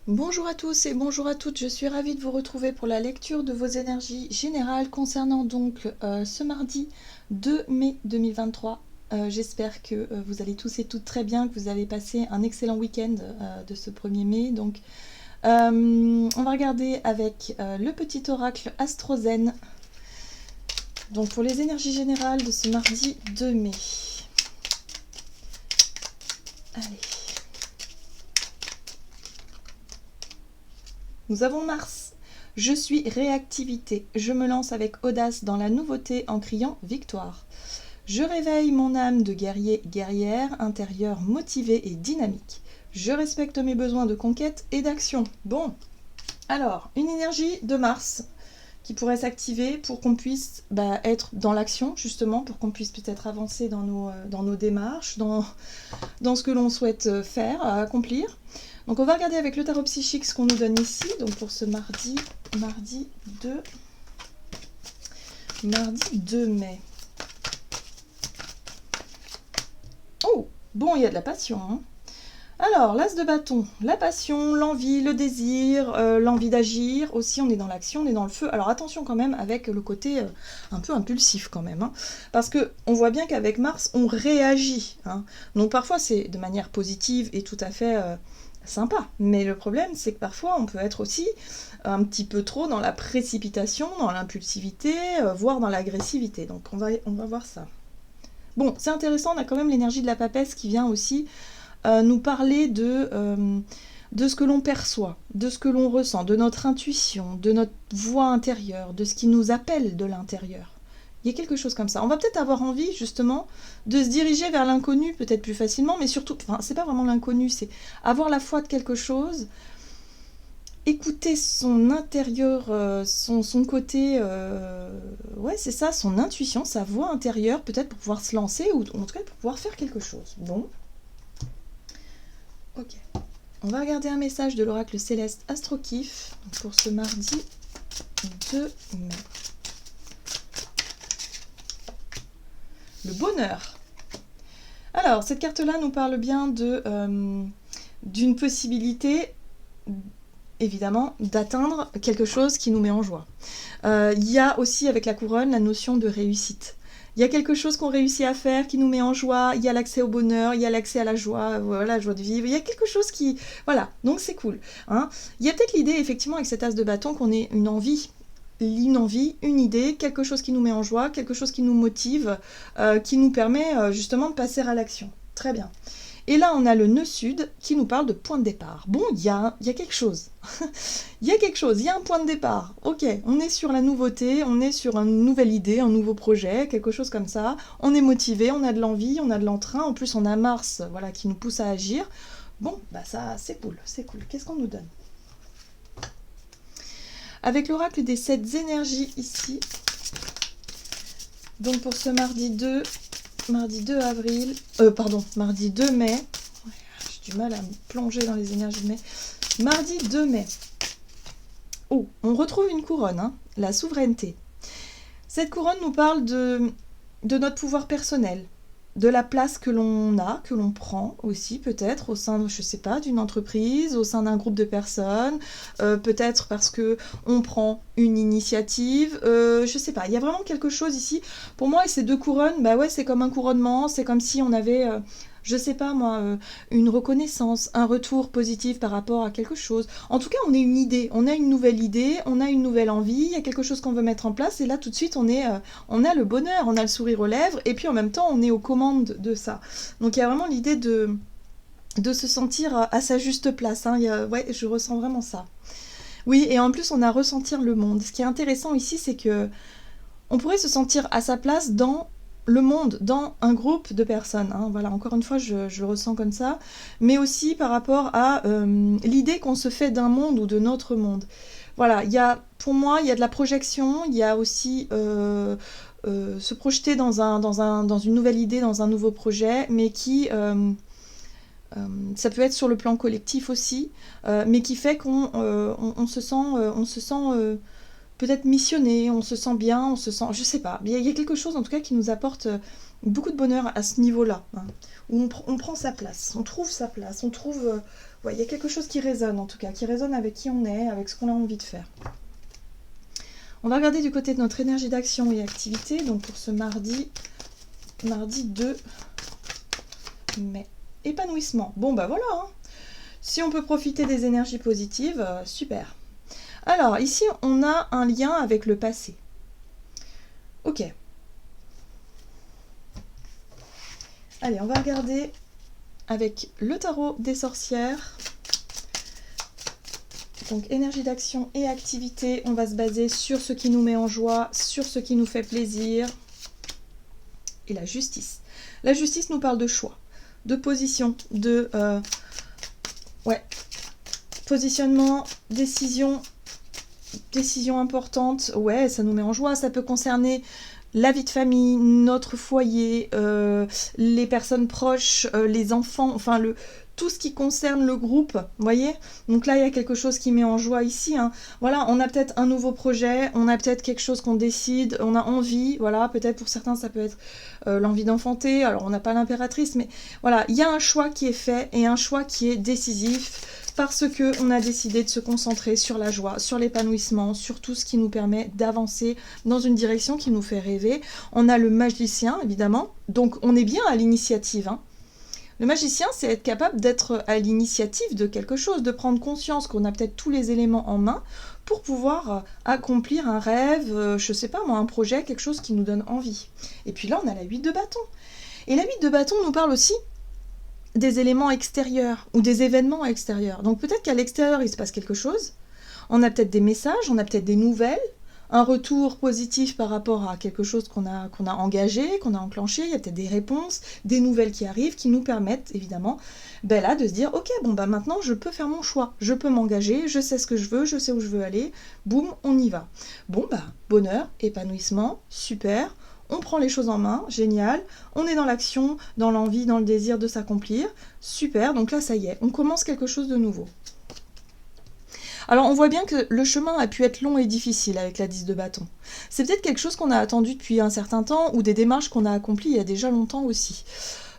Bonjour à tous et bonjour à toutes, je suis ravie de vous retrouver pour la lecture de vos énergies générales concernant donc ce mardi 2 mai 2023. J'espère que vous allez tous et toutes très bien, que vous avez passé un excellent week-end de ce 1er mai. Donc, on va regarder avec le petit oracle Astrozen. Donc pour les énergies générales de ce mardi 2 mai. Allez. Nous avons Mars. Je suis réactivité. Je me lance avec audace dans la nouveauté en criant victoire. Je réveille mon âme de guerrier-guerrière, intérieure motivée et dynamique. Je respecte mes besoins de conquête et d'action. Bon, alors, une énergie de Mars qui pourrait s'activer pour qu'on puisse être dans l'action, justement, pour qu'on puisse peut-être avancer dans nos démarches, dans ce que l'on souhaite faire, accomplir. Donc on va regarder avec le tarot psychique ce qu'on nous donne ici, donc pour ce mardi 2 mai. Oh, bon, il y a de la passion, hein. Alors, l'as de bâton, la passion, l'envie, le désir, l'envie d'agir. Aussi, on est dans l'action, on est dans le feu. Alors, attention quand même avec le côté un peu impulsif quand même. Hein, parce qu'on voit bien qu'avec Mars, on réagit. Hein. Donc, parfois, c'est de manière positive et tout à fait sympa. Mais le problème, c'est que parfois, on peut être aussi un petit peu trop dans la précipitation, dans l'impulsivité, voire dans l'agressivité. Donc, on va voir ça. Bon, c'est intéressant, on a quand même l'énergie de la papesse qui vient aussi nous parler de ce que l'on perçoit, de ce que l'on ressent, de notre intuition, de notre voix intérieure, de ce qui nous appelle de l'intérieur. Il y a quelque chose comme ça. On va peut-être avoir envie, justement, de se diriger vers l'inconnu, peut-être plus facilement, mais surtout, enfin, c'est pas vraiment l'inconnu, c'est avoir la foi de quelque chose, écouter son intérieur, son côté, ouais, c'est ça, son intuition, sa voix intérieure, peut-être pour pouvoir se lancer, ou en tout cas pour pouvoir faire quelque chose. Bon. Ok. On va regarder un message de l'oracle céleste Astrokif pour ce mardi 2 mai. Le bonheur. Alors, cette carte-là nous parle bien d'une possibilité, évidemment, d'atteindre quelque chose qui nous met en joie. Il y a aussi avec la couronne la notion de réussite. Il y a quelque chose qu'on réussit à faire, qui nous met en joie, il y a l'accès au bonheur, il y a l'accès à la joie, voilà, la joie de vivre, il y a quelque chose qui... Voilà, donc c'est cool. Hein. Il y a peut-être l'idée, effectivement, avec cet as de bâton, qu'on ait une envie, une idée, quelque chose qui nous met en joie, quelque chose qui nous motive, qui nous permet justement de passer à l'action. Très bien. Et là, on a le nœud sud qui nous parle de point de départ. Bon, il y a quelque chose. Il y a quelque chose, il y a un point de départ. Ok, on est sur la nouveauté, on est sur une nouvelle idée, un nouveau projet, quelque chose comme ça. On est motivé, on a de l'envie, on a de l'entrain. En plus, on a Mars, voilà, qui nous pousse à agir. Bon, ça, c'est cool, c'est cool. Qu'est-ce qu'on nous donne? Avec l'oracle des 7 énergies ici, donc pour ce mardi 2 avril, mardi 2 mai, j'ai du mal à me plonger dans les énergies de mai, mardi 2 mai, oh, on retrouve une couronne, hein, la souveraineté. Cette couronne nous parle de notre pouvoir personnel, de la place que l'on a, que l'on prend aussi peut-être au sein, je sais pas, d'une entreprise, au sein d'un groupe de personnes, peut-être parce que on prend une initiative, je sais pas, il y a vraiment quelque chose ici. Pour moi, ces 2 couronnes, bah ouais, c'est comme un couronnement, c'est comme si on avait... je sais pas moi, une reconnaissance, un retour positif par rapport à quelque chose. En tout cas, on a une idée, on a une nouvelle idée, on a une nouvelle envie, il y a quelque chose qu'on veut mettre en place, et là tout de suite on a le bonheur, on a le sourire aux lèvres, et puis en même temps on est aux commandes de ça. Donc il y a vraiment l'idée de se sentir à sa juste place, hein. Ouais, je ressens vraiment ça. Oui, et en plus on a à ressentir le monde. Ce qui est intéressant ici, c'est que on pourrait se sentir à sa place dans le monde, dans un groupe de personnes. Hein. Voilà, encore une fois, je le ressens comme ça. Mais aussi par rapport à l'idée qu'on se fait d'un monde ou de notre monde. Voilà, pour moi, il y a de la projection, il y a aussi se projeter dans une nouvelle idée, dans un nouveau projet, mais qui... ça peut être sur le plan collectif aussi, mais qui fait qu'on se sent peut-être missionné, on se sent bien, on se sent... Je sais pas, il y a quelque chose en tout cas qui nous apporte beaucoup de bonheur à ce niveau-là, hein, où on prend sa place, on trouve sa place, on trouve Ouais, il y a quelque chose qui résonne en tout cas, qui résonne avec qui on est, avec ce qu'on a envie de faire. On va regarder du côté de notre énergie d'action et activité, donc pour ce mardi 2 mai. Épanouissement. Bon bah voilà, hein. Si on peut profiter des énergies positives, super. Alors ici on a un lien avec le passé. Ok. Allez, on va regarder avec le tarot des sorcières. Donc énergie d'action et activité, on va se baser sur ce qui nous met en joie, sur ce qui nous fait plaisir. Et la justice. La justice nous parle de choix, de position, de positionnement, décision importante. Ouais, ça nous met en joie, ça peut concerner la vie de famille, notre foyer, les personnes proches, les enfants, enfin tout ce qui concerne le groupe, vous voyez. Donc là, il y a quelque chose qui met en joie ici, hein. Voilà, on a peut-être un nouveau projet, on a peut-être quelque chose qu'on décide, on a envie, voilà, peut-être pour certains, ça peut être l'envie d'enfanter, alors on n'a pas l'impératrice, mais voilà, il y a un choix qui est fait et un choix qui est décisif parce qu'on a décidé de se concentrer sur la joie, sur l'épanouissement, sur tout ce qui nous permet d'avancer dans une direction qui nous fait rêver. On a le magicien, évidemment, donc on est bien à l'initiative, hein. Le magicien, c'est être capable d'être à l'initiative de quelque chose, de prendre conscience qu'on a peut-être tous les éléments en main pour pouvoir accomplir un rêve, je sais pas moi, un projet, quelque chose qui nous donne envie. Et puis là, on a la 8 de bâton. Et la 8 de bâton nous parle aussi des éléments extérieurs ou des événements extérieurs. Donc peut-être qu'à l'extérieur, il se passe quelque chose. On a peut-être des messages, on a peut-être des nouvelles, un retour positif par rapport à quelque chose qu'on a engagé, qu'on a enclenché, il y a peut-être des réponses, des nouvelles qui arrivent, qui nous permettent évidemment là de se dire ok, bon bah maintenant je peux faire mon choix, je peux m'engager, je sais ce que je veux, je sais où je veux aller, boum, on y va. Bon bah bonheur, épanouissement, super, on prend les choses en main, génial, on est dans l'action, dans l'envie, dans le désir de s'accomplir, super, donc là ça y est, on commence quelque chose de nouveau. Alors on voit bien que le chemin a pu être long et difficile avec la 10 de bâton. C'est peut-être quelque chose qu'on a attendu depuis un certain temps ou des démarches qu'on a accomplies il y a déjà longtemps aussi.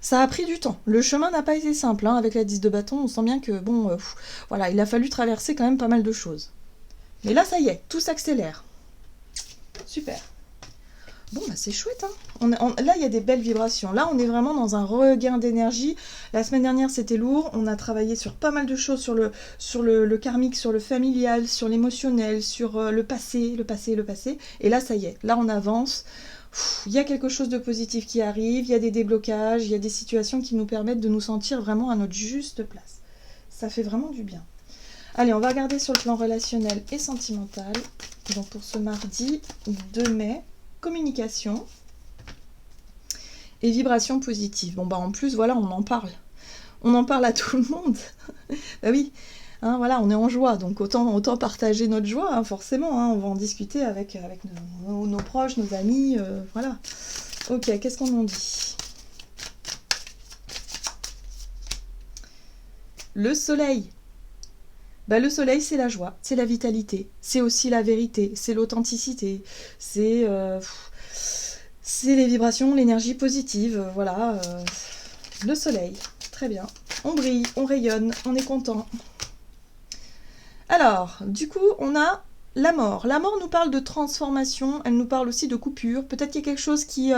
Ça a pris du temps. Le chemin n'a pas été simple, hein, avec la 10 de bâton. On sent bien que voilà, il a fallu traverser quand même pas mal de choses. Mais là ça y est, tout s'accélère. Super. Bon, bah c'est chouette, hein. Là, il y a des belles vibrations. Là, on est vraiment dans un regain d'énergie. La semaine dernière, c'était lourd. On a travaillé sur pas mal de choses, sur le karmique, sur le familial, sur l'émotionnel, sur le passé. Et là, ça y est. Là, on avance. Il y a quelque chose de positif qui arrive. Il y a des déblocages. Il y a des situations qui nous permettent de nous sentir vraiment à notre juste place. Ça fait vraiment du bien. Allez, on va regarder sur le plan relationnel et sentimental. Donc, pour ce mardi 2 mai... communication et vibration positive. Bon bah en plus voilà, on en parle à tout le monde. Bah oui, hein, voilà, on est en joie, donc autant partager notre joie, hein, forcément, hein, on va en discuter avec nos proches, nos amis, voilà. Ok, qu'est-ce qu'on en dit? Le soleil. Bah, le soleil, c'est la joie, c'est la vitalité, c'est aussi la vérité, c'est l'authenticité, c'est les vibrations, l'énergie positive, voilà. Le soleil, très bien. On brille, on rayonne, on est content. Alors, du coup, on a la mort. La mort nous parle de transformation, elle nous parle aussi de coupure. Peut-être qu'il y a quelque chose qui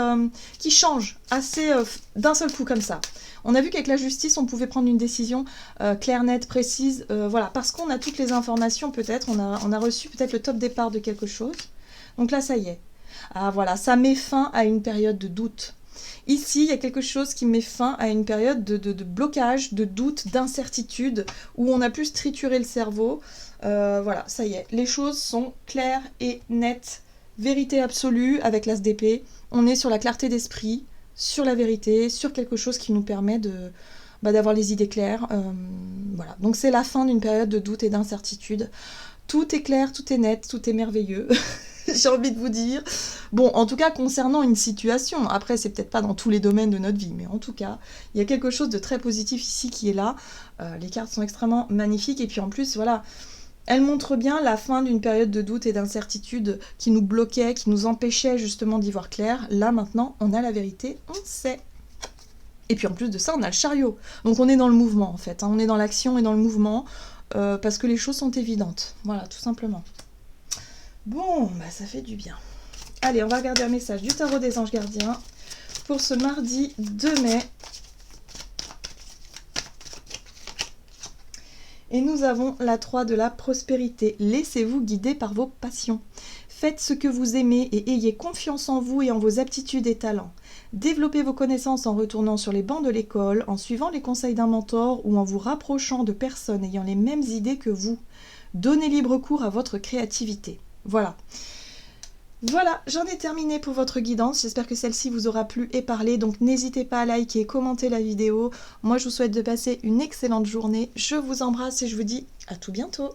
change assez d'un seul coup comme ça. On a vu qu'avec la justice, on pouvait prendre une décision claire, nette, précise. Voilà, parce qu'on a toutes les informations peut-être, on a reçu peut-être le top départ de quelque chose. Donc là, ça y est. Ah voilà, ça met fin à une période de doute. Ici, il y a quelque chose qui met fin à une période de blocage, de doute, d'incertitude, où on a plus trituré le cerveau. Voilà, ça y est, les choses sont claires et nettes, vérité absolue avec l'as d'épée. On est sur la clarté d'esprit, sur la vérité, sur quelque chose qui nous permet d'avoir les idées claires. Voilà, donc c'est la fin d'une période de doute et d'incertitude. Tout est clair, tout est net, tout est merveilleux. J'ai envie de vous dire. Bon, en tout cas, concernant une situation, après, c'est peut-être pas dans tous les domaines de notre vie, mais en tout cas, il y a quelque chose de très positif ici qui est là. Les cartes sont extrêmement magnifiques, et puis en plus, voilà, elles montrent bien la fin d'une période de doute et d'incertitude qui nous bloquait, qui nous empêchait justement d'y voir clair. Là, maintenant, on a la vérité, on sait. Et puis en plus de ça, on a le chariot. Donc on est dans le mouvement en fait, hein. On est dans l'action et dans le mouvement, parce que les choses sont évidentes. Voilà, tout simplement. Bon, bah ça fait du bien. Allez, on va regarder un message du tarot des anges gardiens pour ce mardi 2 mai. Et nous avons la 3 de la prospérité. Laissez-vous guider par vos passions. Faites ce que vous aimez et ayez confiance en vous et en vos aptitudes et talents. Développez vos connaissances en retournant sur les bancs de l'école, en suivant les conseils d'un mentor ou en vous rapprochant de personnes ayant les mêmes idées que vous. Donnez libre cours à votre créativité. Voilà. Voilà, j'en ai terminé pour votre guidance. J'espère que celle-ci vous aura plu et parlé. Donc n'hésitez pas à liker et commenter la vidéo. Moi, je vous souhaite de passer une excellente journée. Je vous embrasse et je vous dis à tout bientôt.